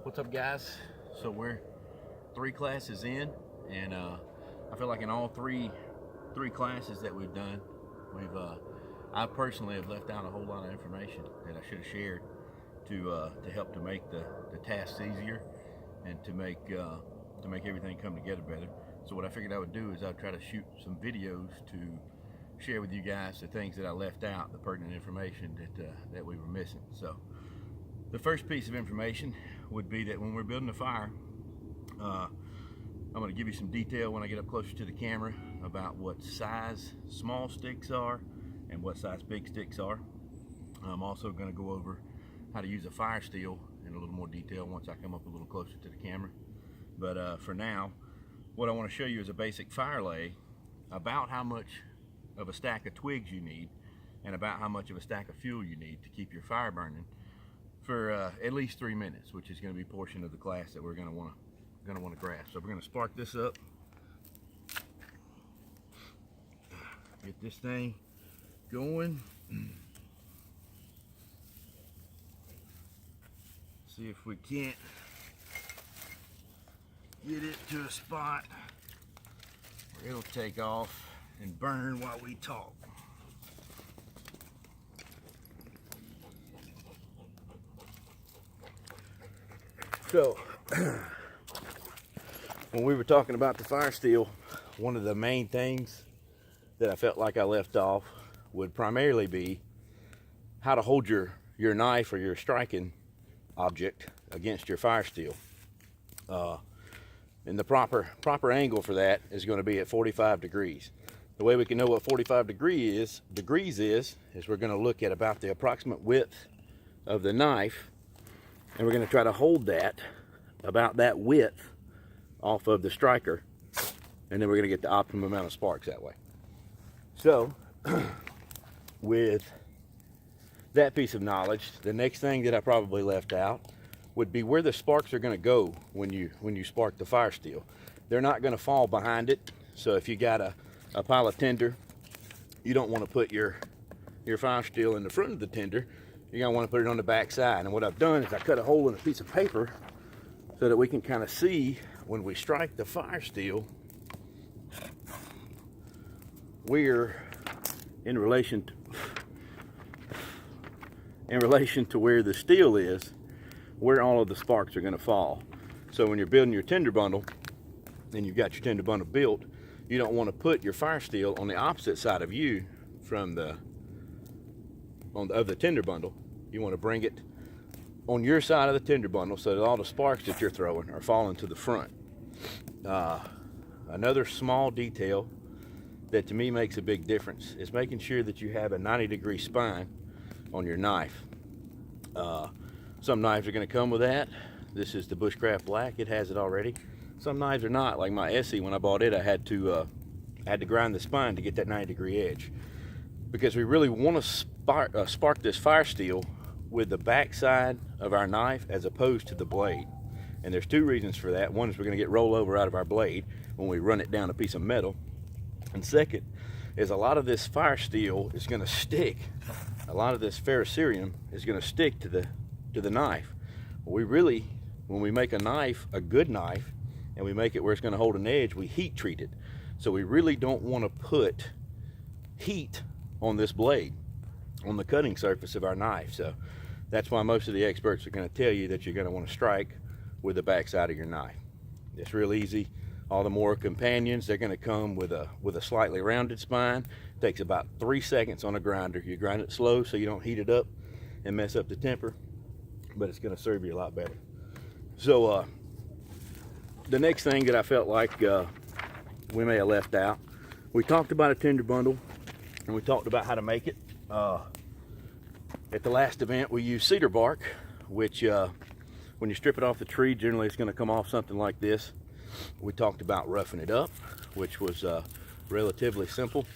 What's up, guys? So we're 3 classes in, and I feel like in all three classes that we've done, I personally have left out a whole lot of information that I should have shared to help to make the tasks easier and to make everything come together better. So what I figured I would do is I'd try to shoot some videos to share with you guys the things that I left out, the pertinent information that we were missing. So the first piece of information would be that when we're building a fire, I'm going to give you some detail when I get up closer to the camera about what size small sticks are and what size big sticks are. I'm also going to go over how to use a fire steel in a little more detail once I come up a little closer to the camera. But for now, what I want to show you is a basic fire lay, about how much of a stack of twigs you need and about how much of a stack of fuel you need to keep your fire burning for at least 3 minutes, which is going to be a portion of the class that we're going to want to grasp. So we're going to spark this up, get this thing going, see if we can't get it to a spot where it'll take off and burn while we talk. So, when we were talking about the fire steel, one of the main things that I felt like I left off would primarily be how to hold your knife or your striking object against your fire steel. And the proper angle for that is going to be at 45 degrees. The way we can know what 45 degrees is we're going to look at about the approximate width of the knife, and we're going to try to hold that about that width off of the striker, and then we're going to get the optimum amount of sparks that way. So with that piece of knowledge, the next thing that I probably left out would be where the sparks are going to go when you spark the fire steel. They're not going to fall behind it. So if you got a pile of tinder, you don't want to put your fire steel in the front of the tinder. You're going to want to put it on the back side. And what I've done is I cut a hole in a piece of paper so that we can kind of see when we strike the fire steel where in relation to where the steel is, where all of the sparks are going to fall. So when you're building your tinder bundle and you've got your tinder bundle built, you don't want to put your fire steel on the opposite side of you from the tinder bundle. You want to bring it on your side of the tinder bundle so that all the sparks that you're throwing are falling to the front. Another small detail that to me makes a big difference is making sure that you have a 90-degree spine on your knife. Some knives are going to come with that. This is the Bushcraft Black. It has it already. Some knives are not. Like my Essie, when I bought it, I had to grind the spine to get that 90-degree edge, because we really want to spark this fire steel with the back side of our knife as opposed to the blade. And there's 2 reasons for that. One is we're going to get rollover out of our blade when we run it down a piece of metal. And second is a lot of this fire steel is going to stick. A lot of this ferrocerium is going to stick to the knife. When we make a knife, a good knife, and we make it where it's going to hold an edge, we heat treat it. So we really don't want to put heat on this blade, on the cutting surface of our knife. So that's why most of the experts are going to tell you that you're going to want to strike with the back side of your knife. It's real easy. All the more companions, they're going to come with a slightly rounded spine. It takes about 3 seconds on a grinder. You grind it slow so you don't heat it up and mess up the temper, but it's going to serve you a lot better. So the next thing that I felt like we may have left out, we talked about a tinder bundle and we talked about how to make it. At the last event, we used cedar bark, which when you strip it off the tree, generally it's going to come off something like this. We talked about roughing it up, which was relatively simple.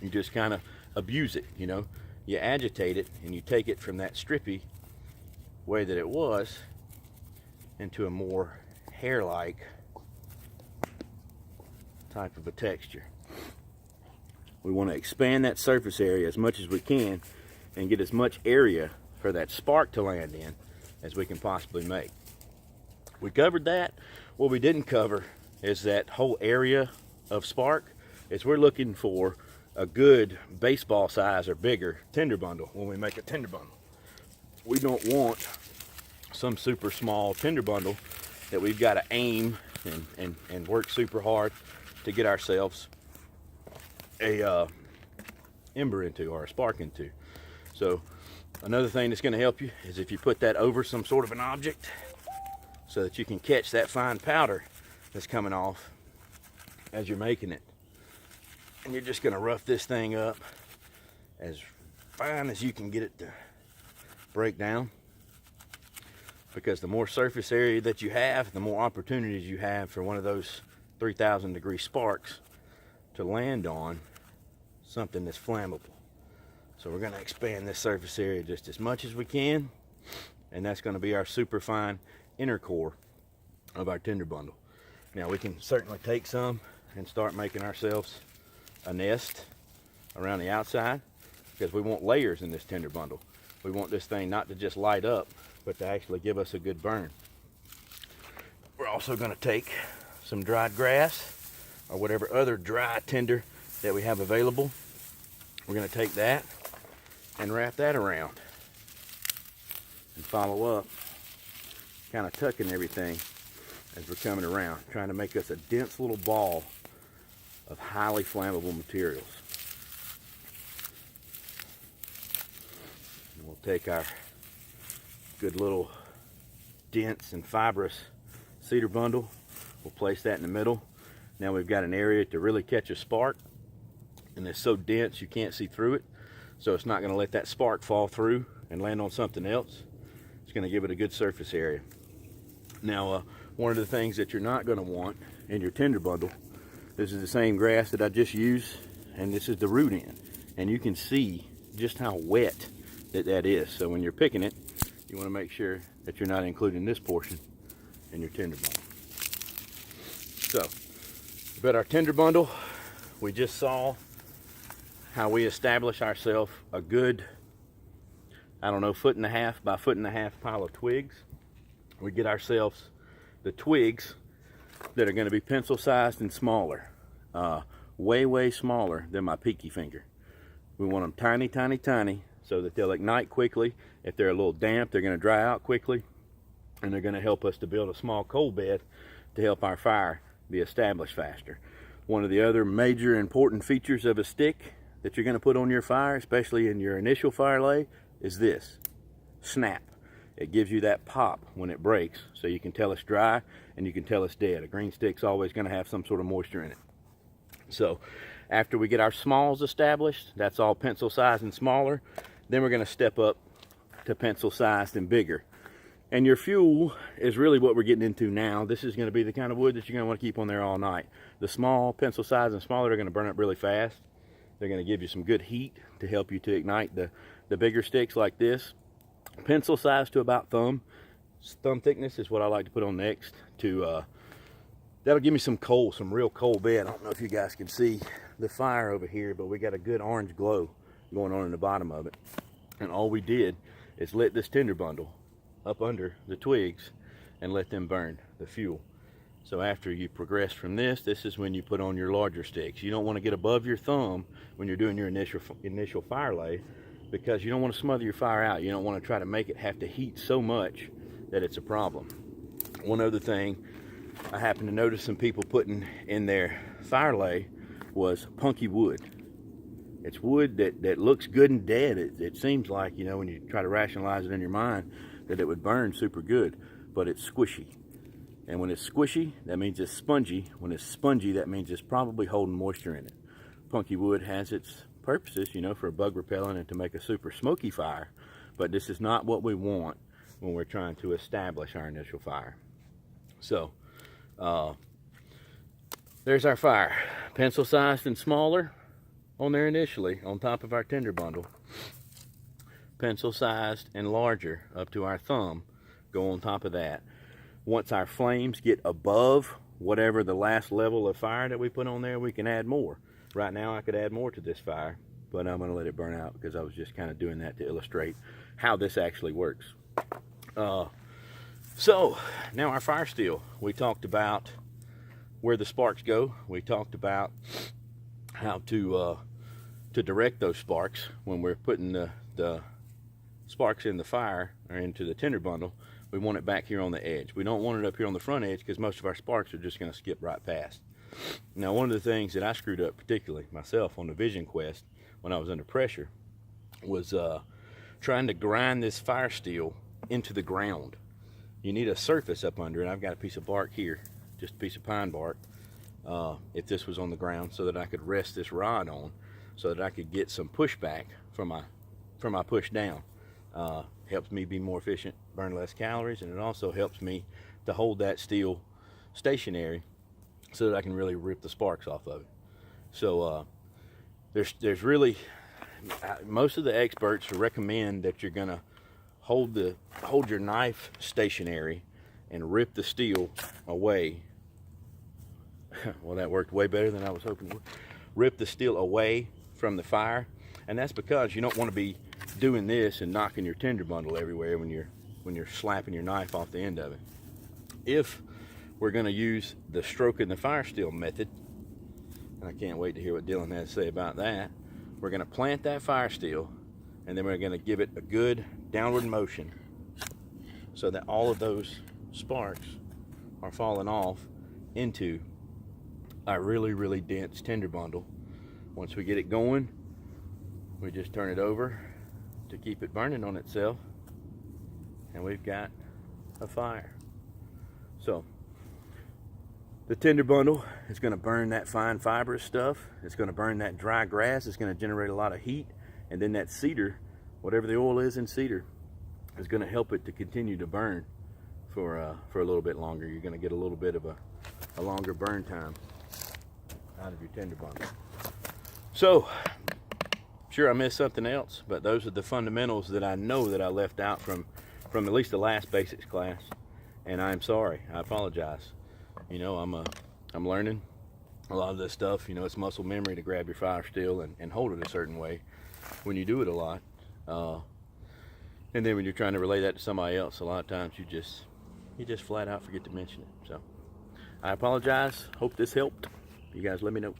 You just kind of abuse it, you know. You agitate it and you take it from that strippy way that it was into a more hair-like type of a texture. We want to expand that surface area as much as we can and get as much area for that spark to land in as we can possibly make. We covered that. What we didn't cover is that whole area of spark. Is we're looking for a good baseball size or bigger tinder bundle when we make a tinder bundle. We don't want some super small tinder bundle that we've got to aim and work super hard to get ourselves a ember into or a spark into. So another thing that's going to help you is if you put that over some sort of an object so that you can catch that fine powder that's coming off as you're making it. And you're just going to rough this thing up as fine as you can get it to break down, because the more surface area that you have, the more opportunities you have for one of those 3,000 degree sparks to land on something that's flammable. So we're going to expand this surface area just as much as we can, and that's going to be our super fine inner core of our tinder bundle. Now we can certainly take some and start making ourselves a nest around the outside, because we want layers in this tinder bundle. We want this thing not to just light up, but to actually give us a good burn. We're also going to take some dried grass or whatever other dry tinder that we have available. We're going to take that and wrap that around and follow up, kind of tucking everything as we're coming around, trying to make us a dense little ball of highly flammable materials. And we'll take our good little dense and fibrous cedar bundle, we'll place that in the middle. Now we've got an area to really catch a spark, and it's so dense you can't see through it, so it's not going to let that spark fall through and land on something else. It's going to give it a good surface area. Now one of the things that you're not going to want in your tinder bundle, this is the same grass that I just used, and this is the root end, and you can see just how wet that is. So when you're picking it, you want to make sure that you're not including this portion in your tinder bundle. So, but our tinder bundle, we just saw how we establish ourselves a good, I don't know, 1.5 by 1.5 pile of twigs. We get ourselves the twigs that are going to be pencil sized and smaller, way smaller than my pinky finger. We want them tiny, tiny, tiny, so that they'll ignite quickly. If they're a little damp, they're going to dry out quickly, and they're going to help us to build a small coal bed to help our fire be established faster. One of the other major important features of a stick that you're going to put on your fire, especially in your initial fire lay, is this: snap. It gives you that pop when it breaks, so you can tell it's dry and you can tell it's dead. A green stick's always going to have some sort of moisture in it. So after we get our smalls established, that's all pencil sized and smaller, then we're going to step up to pencil sized and bigger. And your fuel is really what we're getting into now. This is going to be the kind of wood that you're going to want to keep on there all night. The small, pencil sized and smaller, are going to burn up really fast. They're going to give you some good heat to help you to ignite the bigger sticks like this. Pencil size to about thumb thickness is what I like to put on next. That'll give me some coal, some real coal bed. I don't know if you guys can see the fire over here, but we got a good orange glow going on in the bottom of it. And all we did is lit this tinder bundle up under the twigs and let them burn the fuel. So after you progress from this is when you put on your larger sticks. You don't want to get above your thumb when you're doing your initial fire lay, because you don't want to smother your fire out. You don't want to try to make it have to heat so much that it's a problem. One other thing I happened to notice some people putting in their fire lay was punky wood. It's wood that looks good and dead. It seems like, you know, when you try to rationalize it in your mind, that it would burn super good, but it's squishy. And when it's squishy, that means it's spongy. When it's spongy, that means it's probably holding moisture in it. Punky wood has its purposes, you know, for bug repellent and to make a super smoky fire, but this is not what we want when we're trying to establish our initial fire. So there's our fire, pencil sized and smaller on there initially on top of our tinder bundle, pencil sized and larger up to our thumb go on top of that. Once our flames get above whatever the last level of fire that we put on there, we can add more. Right now I could add more to this fire, but I'm going to let it burn out because I was just kind of doing that to illustrate how this actually works. So now our fire steel. We talked about where the sparks go. We talked about how to direct those sparks when we're putting the sparks in the fire or into the tinder bundle. We want it back here on the edge. We don't want it up here on the front edge because most of our sparks are just going to skip right past. Now, one of the things that I screwed up, particularly myself on the Vision Quest when I was under pressure, was trying to grind this fire steel into the ground. You need a surface up under it. I've got a piece of bark here, just a piece of pine bark, if this was on the ground, so that I could rest this rod on, so that I could get some pushback from my push down. Helps me be more efficient, burn less calories, and it also helps me to hold that steel stationary so that I can really rip the sparks off of it. So there's really, most of the experts recommend that you're gonna hold your knife stationary and rip the steel away. Well, that worked way better than I was hoping it would. Rip the steel away from the fire, and that's because you don't want to be doing this and knocking your tinder bundle everywhere when you're slapping your knife off the end of it. If we're going to use the stroking the fire steel method, and I can't wait to hear what Dylan has to say about that, we're going to plant that fire steel, and then we're going to give it a good downward motion so that all of those sparks are falling off into a really dense tinder bundle. Once we get it going, we just turn it over to keep it burning on itself, and we've got a fire. So the tinder bundle is going to burn that fine fibrous stuff. It's going to burn that dry grass. It's going to generate a lot of heat, and then that cedar, whatever the oil is in cedar, is going to help it to continue to burn for a little bit longer. You're going to get a little bit of a longer burn time out of your tinder bundle. So sure, I missed something else, but those are the fundamentals that I know that I left out from at least the last basics class, and I'm sorry. I apologize. You know, I'm learning a lot of this stuff. You know, it's muscle memory to grab your fire steel and hold it a certain way when you do it a lot, and then when you're trying to relay that to somebody else, a lot of times you just flat out forget to mention it. So I apologize. Hope this helped. You guys let me know.